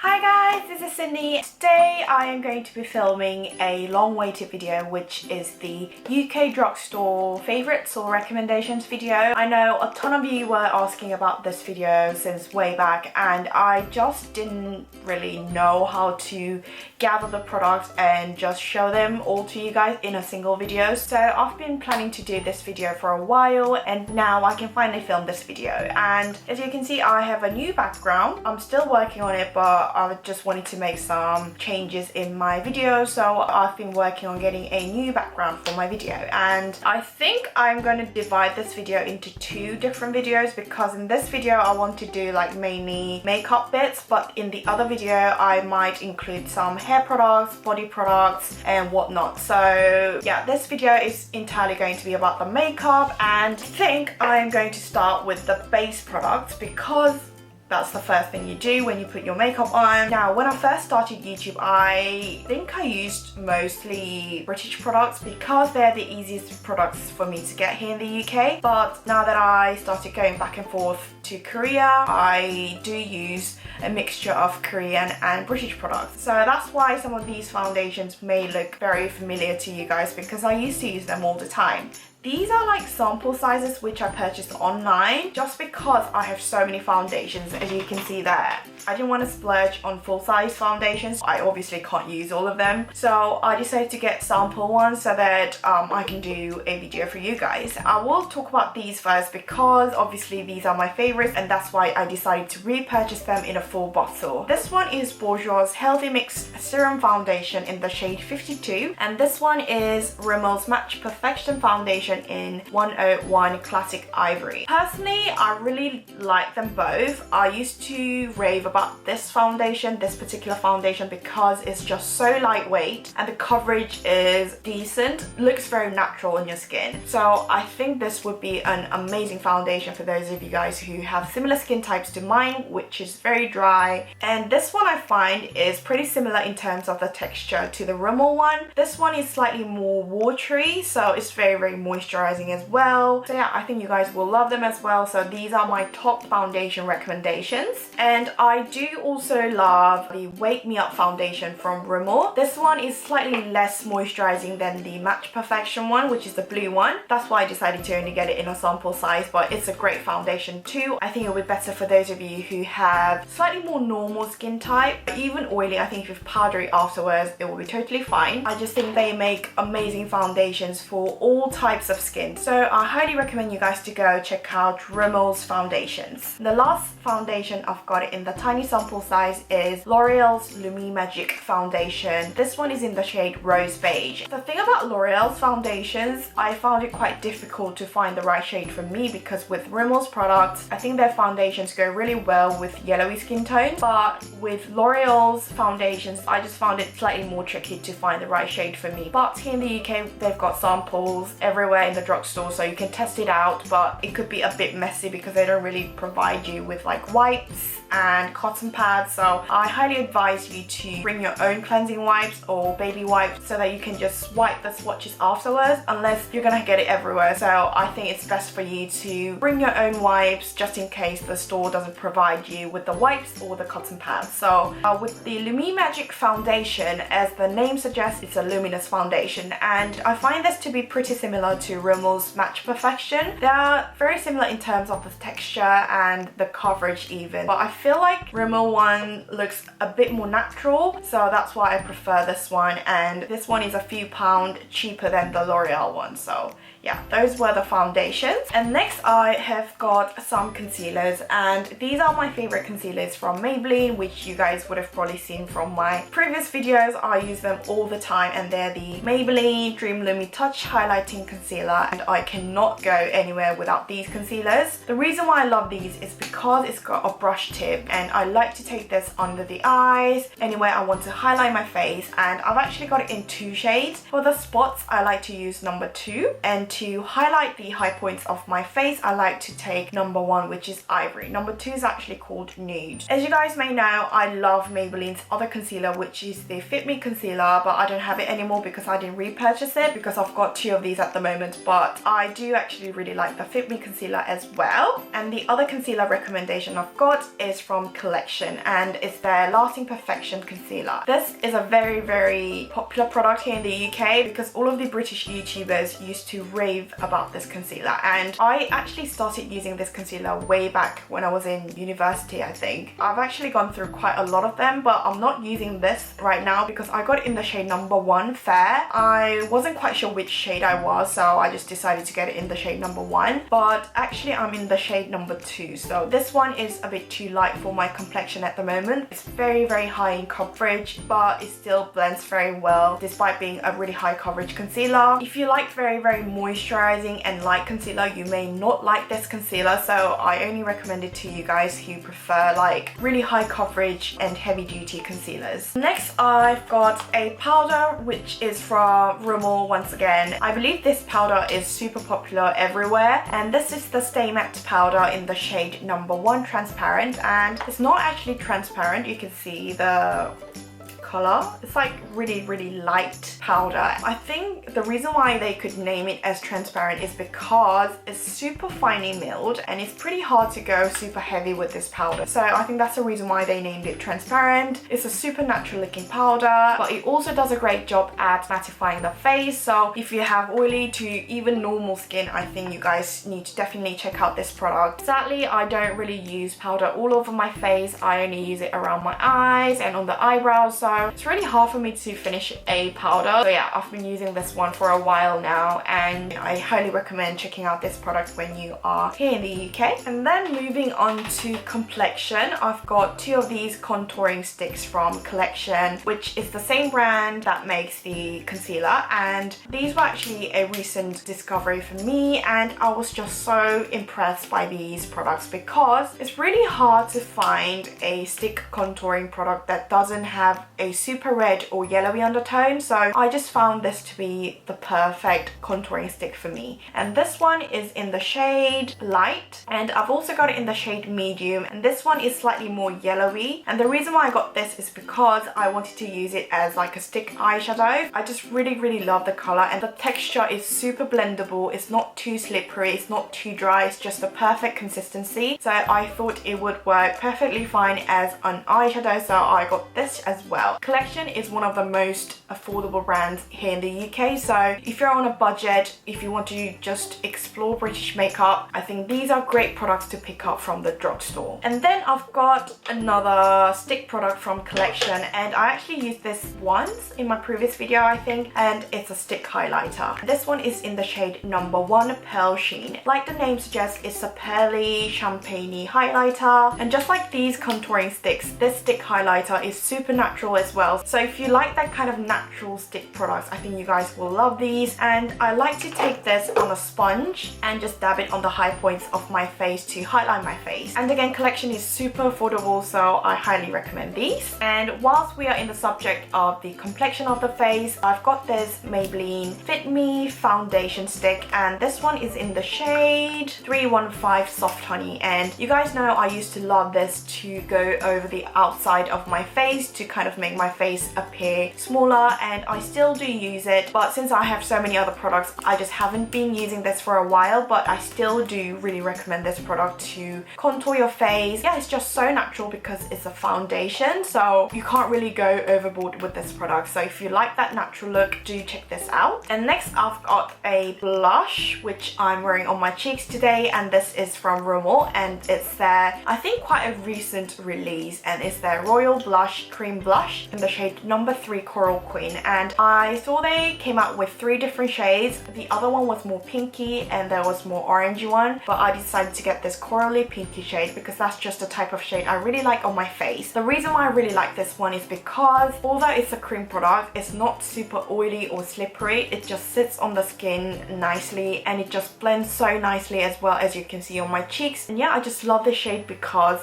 Hi guys, this is Sydney. Today I am going to be filming a long-awaited video, which is the UK Drugstore Favorites or Recommendations video. I know a ton of you were asking about this video since way back, and I just didn't really know how to gather the products and just show them all to you guys in a single video. So I've been planning to do this video for a while, and now I can finally film this video. And as you can see, I have a new background. I'm still working on it, but I just wanted to make some changes in my video, so I've been working on getting a new background for my video. And I think I'm going to divide this video into two different videos, because in this video I want to do like mainly makeup bits, but in the other video I might include some hair products, body products and whatnot. So yeah, this video is entirely going to be about the makeup, and I think I'm going to start with the base products because that's the first thing you do when you put your makeup on. Now, when I first started YouTube, I think I used mostly British products because they're the easiest products for me to get here in the UK. But now that I started going back and forth to Korea, I do use a mixture of Korean and British products. So that's why some of these foundations may look very familiar to you guys, because I used to use them all the time. These are like sample sizes which I purchased online just because I have so many foundations, as you can see there. I didn't want to splurge on full-size foundations. I obviously can't use all of them. So I decided to get sample ones so that I can do a video for you guys. I will talk about these first because obviously these are my favorites, and that's why I decided to repurchase them in a full bottle. This one is Bourjois Healthy Mixed Serum Foundation in the shade 52. And this one is Rimmel's Match Perfection Foundation in 101 Classic Ivory. Personally, I really like them both. I used to rave about this foundation, this particular foundation, because it's just so lightweight and the coverage is decent, looks very natural on your skin. So I think this would be an amazing foundation for those of you guys who have similar skin types to mine, which is very dry. And this one I find is pretty similar in terms of the texture to the Rimmel one. This one is slightly more watery, so it's very moisturizing as well. So yeah, I think you guys will love them as well. So these are my top foundation recommendations. And I do also love the Wake Me Up foundation from Rimmel. This one is slightly less moisturizing than the Match Perfection one, which is the blue one. That's why I decided to only get it in a sample size, but it's a great foundation too. I think it'll be better for those of you who have slightly more normal skin type. Even oily, I think if you powder it afterwards, it will be totally fine. I just think they make amazing foundations for all types of skin. So I highly recommend you guys to go check out Rimmel's foundations. The last foundation I've got in the tiny sample size is L'Oreal's Lumi Magic foundation. This one is in the shade Rose Beige. The thing about L'Oreal's foundations, I found it quite difficult to find the right shade for me, because with Rimmel's products, I think their foundations go really well with yellowy skin tone, but with L'Oreal's foundations, I just found it slightly more tricky to find the right shade for me. But here in the UK, they've got samples everywhere in the drugstore, so you can test it out, but it could be a bit messy because they don't really provide you with like wipes and cotton pads. So I highly advise you to bring your own cleansing wipes or baby wipes so that you can just wipe the swatches afterwards, unless you're gonna get it everywhere. So I think it's best for you to bring your own wipes just in case the store doesn't provide you with the wipes or the cotton pads. So with the Lumi Magic foundation, as the name suggests, it's a luminous foundation, and I find this to be pretty similar to Rimmel's Match Perfection. They are very similar in terms of the texture and the coverage even, but I feel like Rimmel one looks a bit more natural, so that's why I prefer this one, and this one is a few pounds cheaper than the L'Oreal one. So yeah, those were the foundations. And next I have got some concealers, and these are my favorite concealers from Maybelline, which you guys would have probably seen from my previous videos. I use them all the time, and they're the Maybelline Dream Lumi Touch Highlighting Concealer, and I cannot go anywhere without these concealers. The reason why I love these is because it's got a brush tip, and I like to take this under the eyes, anywhere I want to highlight my face, and I've actually got it in two shades. For the spots, I like to use number 2, and to highlight the high points of my face, I like to take number 1, which is Ivory. Number 2 is actually called Nude. As you guys may know, I love Maybelline's other concealer, which is the Fit Me concealer, but I don't have it anymore because I didn't repurchase it, because I've got 2 of these at the moment. moment, but I do actually really like the Fit Me concealer as well. And the other concealer recommendation I've got is from Collection, and it's their Lasting Perfection concealer. This is a very, very popular product here in the UK because all of the British YouTubers used to rave about this concealer, and I actually started using this concealer way back when I was in university, I think. I've actually gone through quite a lot of them, but I'm not using this right now because I got it in the shade number 1 Fair. I wasn't quite sure which shade I was, so I just decided to get it in the shade number 1, but actually I'm in the shade number 2, so this one is a bit too light for my complexion at the moment. It's very, very high in coverage, but it still blends very well despite being a really high coverage concealer. If you like very, very moisturizing and light concealer, you may not like this concealer, so I only recommend it to you guys who prefer like really high coverage and heavy duty concealers. Next, I've got a powder which is from Rimmel once again. I believe this powder is super popular everywhere, and this is the Stay Matte powder in the shade number 1 Transparent, and it's not actually transparent. You can see the color. It's like really, really light powder. I think the reason why they could name it as transparent is because it's super finely milled and it's pretty hard to go super heavy with this powder. So I think that's the reason why they named it transparent. It's a super natural looking powder, but it also does a great job at mattifying the face. So if you have oily to even normal skin, I think you guys need to definitely check out this product. Sadly, I don't really use powder all over my face. I only use it around my eyes and on the eyebrows, so it's really hard for me to finish a powder. So yeah, I've been using this one for a while now, and I highly recommend checking out this product when you are here in the UK. And then moving on to complexion, I've got 2 of these contouring sticks from Collection, which is the same brand that makes the concealer, and these were actually a recent discovery for me, and I was just so impressed by these products because it's really hard to find a stick contouring product that doesn't have a super red or yellowy undertone, so I just found this to be the perfect contouring stick for me. And this one is in the shade Light, and I've also got it in the shade Medium, and this one is slightly more yellowy. And the reason why I got this is because I wanted to use it as like a stick eyeshadow. I just really, really love the color, and the texture is super blendable. It's not too slippery, it's not too dry, it's just the perfect consistency. So I thought it would work perfectly fine as an eyeshadow, so I got this as well. Collection is one of the most affordable brands here in the UK, so if you're on a budget, if you want to just explore British makeup, I think these are great products to pick up from the drugstore. And then I've got another stick product from Collection, and I actually used this once in my previous video, I think, and it's a stick highlighter. This one is in the shade number 1 Pearl Sheen. Like the name suggests, it's a pearly, champagne-y highlighter, and just like these contouring sticks, this stick highlighter is super natural as well. So if you like that kind of natural stick products, I think you guys will love these. And I like to take this on a sponge and just dab it on the high points of my face to highlight my face. And again, Collection is super affordable, so I highly recommend these. And whilst we are in the subject of the complexion of the face, I've got this Maybelline Fit Me foundation stick, and this one is in the shade 315 Soft Honey. And you guys know I used to love this to go over the outside of my face to kind of make my face appear smaller, and I still do use it, but since I have so many other products, I just haven't been using this for a while, but I still do really recommend this product to contour your face. Yeah, it's just so natural because it's a foundation, so you can't really go overboard with this product. So if you like that natural look, do check this out. And next, I've got a blush which I'm wearing on my cheeks today, and this is from Rimmel, and it's their, I think, quite a recent release, and it's their Royal Blush Cream Blush in the shade number 3 Coral Queen. And I saw they came out with 3 different shades. The other one was more pinky and there was more orangey one, but I decided to get this corally pinky shade because that's just the type of shade I really like on my face. The reason why I really like this one is because although it's a cream product, it's not super oily or slippery. It just sits on the skin nicely and it just blends so nicely, as well as you can see on my cheeks. And yeah, I just love this shade because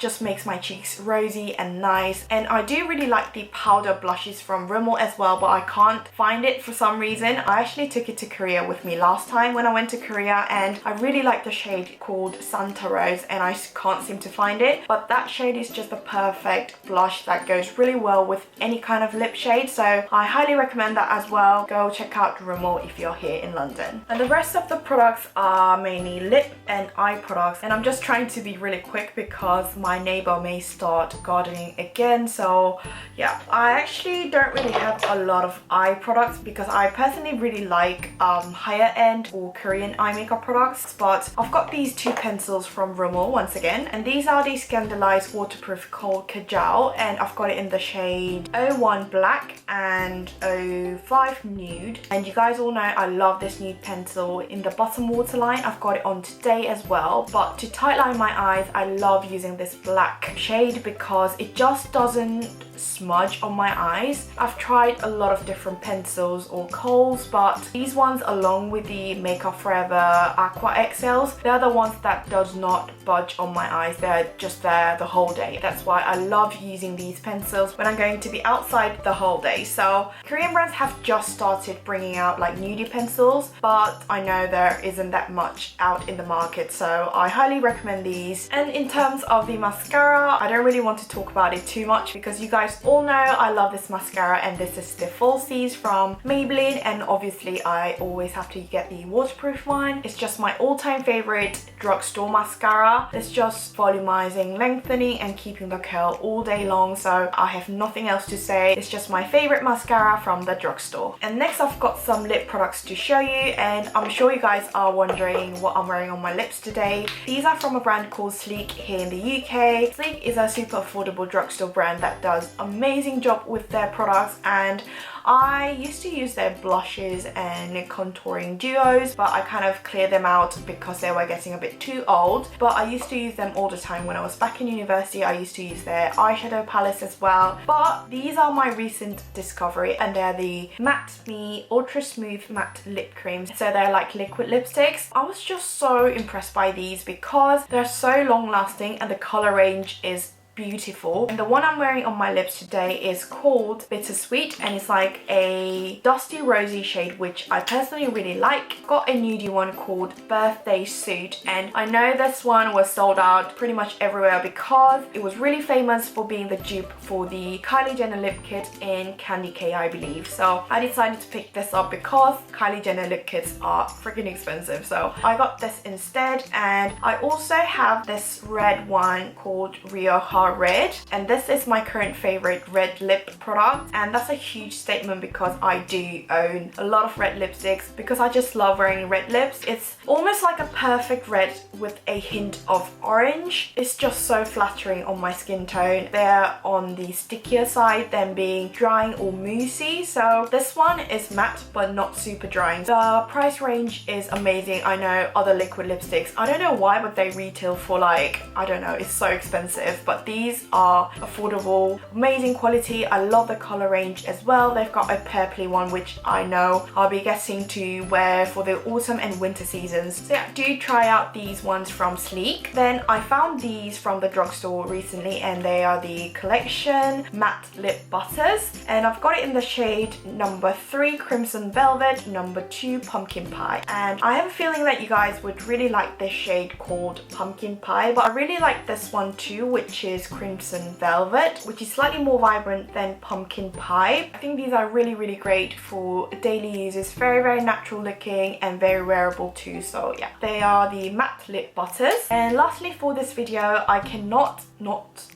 just makes my cheeks rosy and nice. And I do really like the powder blushes from Rimmel as well, but I can't find it for some reason. I actually took it to Korea with me last time when I went to Korea, and I really like the shade called Santa Rose, and I can't seem to find it. But that shade is just the perfect blush that goes really well with any kind of lip shade, so I highly recommend that as well. Go check out Rimmel if you're here in London. And the rest of the products are mainly lip and eye products, and I'm just trying to be really quick because my neighbor may start gardening again. So yeah, I actually don't really have a lot of eye products because I personally really like higher end or Korean eye makeup products, but I've got these two pencils from Rimmel once again, and these are the Scandalized Waterproof Kohl Kajal, and I've got it in the shade 01 Black and 05 Nude. And you guys all know I love this nude pencil in the bottom waterline. I've got it on today as well, but to tightline my eyes I love using this black shade because it just doesn't smudge on my eyes. I've tried a lot of different pencils or kohls, but these ones along with the Makeup Forever Aqua XLs, they're the ones that does not budge on my eyes. They're just there the whole day. That's why I love using these pencils when I'm going to be outside the whole day. So Korean brands have just started bringing out like nudie pencils, but I know there isn't that much out in the market, so I highly recommend these. And in terms of the mascara, I don't really want to talk about it too much because you guys all know I love this mascara, and this is the Falsies from Maybelline, and obviously I always have to get the waterproof one. It's just my all-time favorite drugstore mascara. It's just volumizing, lengthening and keeping the curl all day long, so I have nothing else to say. It's just my favorite mascara from the drugstore. And next I've got some lip products to show you, and I'm sure you guys are wondering what I'm wearing on my lips today. These are from a brand called Sleek here in the UK. Sleek is a super affordable drugstore brand that does amazing job with their products, and I used to use their blushes and contouring duos, but I kind of cleared them out because they were getting a bit too old. But I used to use them all the time when I was back in university. I used to use their eyeshadow palettes as well. But these are my recent discovery, and they're the Matte Me Ultra Smooth Matte Lip Creams. So they're like liquid lipsticks. I was just so impressed by these because they're so long lasting and the color range is beautiful. And the one I'm wearing on my lips today is called Bittersweet, and it's like a dusty rosy shade, which I personally really like. Got a nudie one called Birthday Suit, and I know this one was sold out pretty much everywhere because it was really famous for being the dupe for the Kylie Jenner lip kit in Candy K, I believe. So I decided to pick this up because Kylie Jenner lip kits are freaking expensive, so I got this instead. And I also have this red one called Rioja Red, and this is my current favorite red lip product, and that's a huge statement because I do own a lot of red lipsticks because I just love wearing red lips. It's almost like a perfect red with a hint of orange. It's just so flattering on my skin tone. They're on the stickier side than being drying or moussey, so this one is matte but not super drying. The price range is amazing. I know other liquid lipsticks, I don't know why, but they retail for like, I don't know, it's so expensive, but these are affordable, amazing quality. I love the color range as well. They've got a purpley one which I know I'll be getting to wear for the autumn and winter seasons. So yeah, do try out these ones from Sleek. Then I found these from the drugstore recently, and they are the Collection Matte Lip Butters, and I've got it in the shade number 3 Crimson Velvet, number 2 Pumpkin Pie. And I have a feeling that you guys would really like this shade called Pumpkin Pie, but I really like this one too, which is Crimson Velvet, which is slightly more vibrant than Pumpkin Pie. I think these are really great for daily use. It's very natural looking and very wearable too. So yeah, they are the matte lip butters. And lastly for this video, I cannot not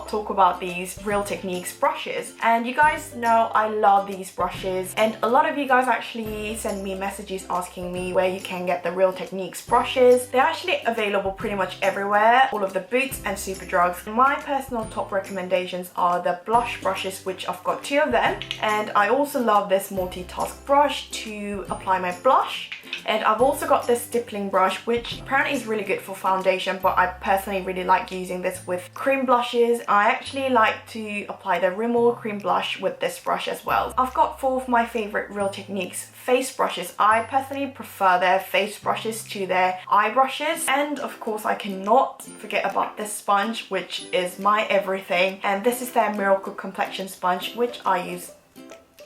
talk about these Real Techniques brushes. And you guys know I love these brushes, and a lot of you guys actually send me messages asking me where you can get the Real Techniques brushes. They're actually available pretty much everywhere, all of the Boots and Superdrugs. My personal top recommendations are the blush brushes, which I've got 2 of them, and I also love this multitask brush to apply my blush. And I've also got this stippling brush, which apparently is really good for foundation, but I personally really like using using this with cream blushes. I actually like to apply the Rimmel cream blush with this brush as well. I've got 4 of my favorite Real Techniques face brushes. I personally prefer their face brushes to their eye brushes. And of course, I cannot forget about this sponge, which is my everything. And this is their Miracle Complexion sponge, which I use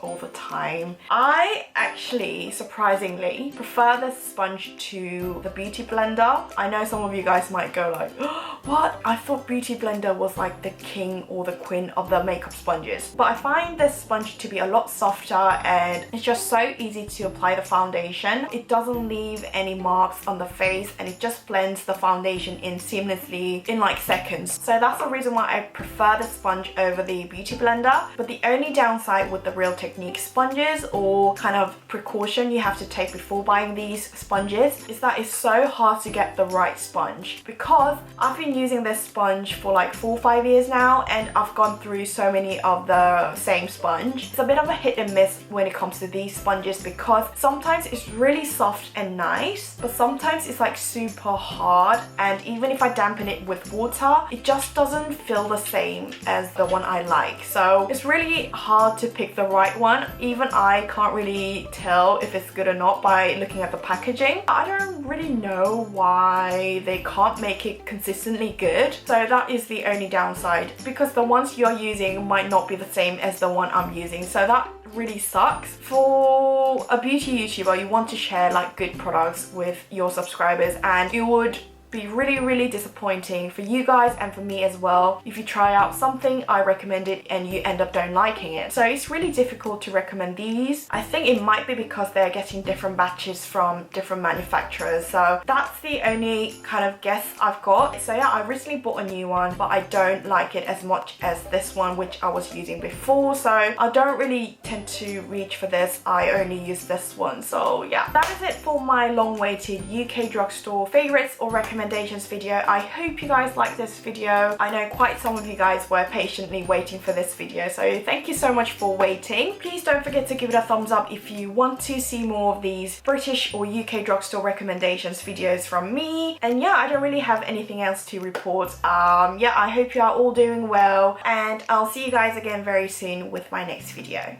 all the time. I actually, surprisingly, prefer this sponge to the Beauty Blender. I know some of you guys might go like, oh, what? I thought Beauty Blender was like the king or the queen of the makeup sponges. But I find this sponge to be a lot softer and it's just so easy to apply the foundation. It doesn't leave any marks on the face and it just blends the foundation in seamlessly in like seconds. So that's the reason why I prefer the sponge over the Beauty Blender. But the only downside with the Real Techniques sponges, or kind of precaution you have to take before buying these sponges, is that it's so hard to get the right sponge, because I've been using this sponge for like 4 or 5 years now and I've gone through so many of the same sponge. It's a bit of a hit and miss when it comes to these sponges, because sometimes it's really soft and nice, but sometimes it's like super hard, and even if I dampen it with water, it just doesn't feel the same as the one I like. So it's really hard to pick the right one. Even I can't really tell if it's good or not by looking at the packaging. I don't really know why they can't make it consistently good. So that is the only downside, because the ones you're using might not be the same as the one I'm using. So that really sucks. For a beauty YouTuber, you want to share like good products with your subscribers, and it would be really disappointing for you guys and for me as well if you try out something I recommended and you end up don't liking it. So it's really difficult to recommend these. I think it might be because they're getting different batches from different manufacturers. So that's the only kind of guess I've got. So yeah, I recently bought a new one, but I don't like it as much as this one which I was using before. So I don't really tend to reach for this. I only use this one. So yeah, that is it for my long-awaited UK drugstore favorites or recommendations video. I hope you guys liked this video. I know quite some of you guys were patiently waiting for this video, so thank you so much for waiting. Please don't forget to give it a thumbs up if you want to see more of these British or UK drugstore recommendations videos from me. And yeah, I don't really have anything else to report. Yeah, I hope you are all doing well, and I'll see you guys again very soon with my next video.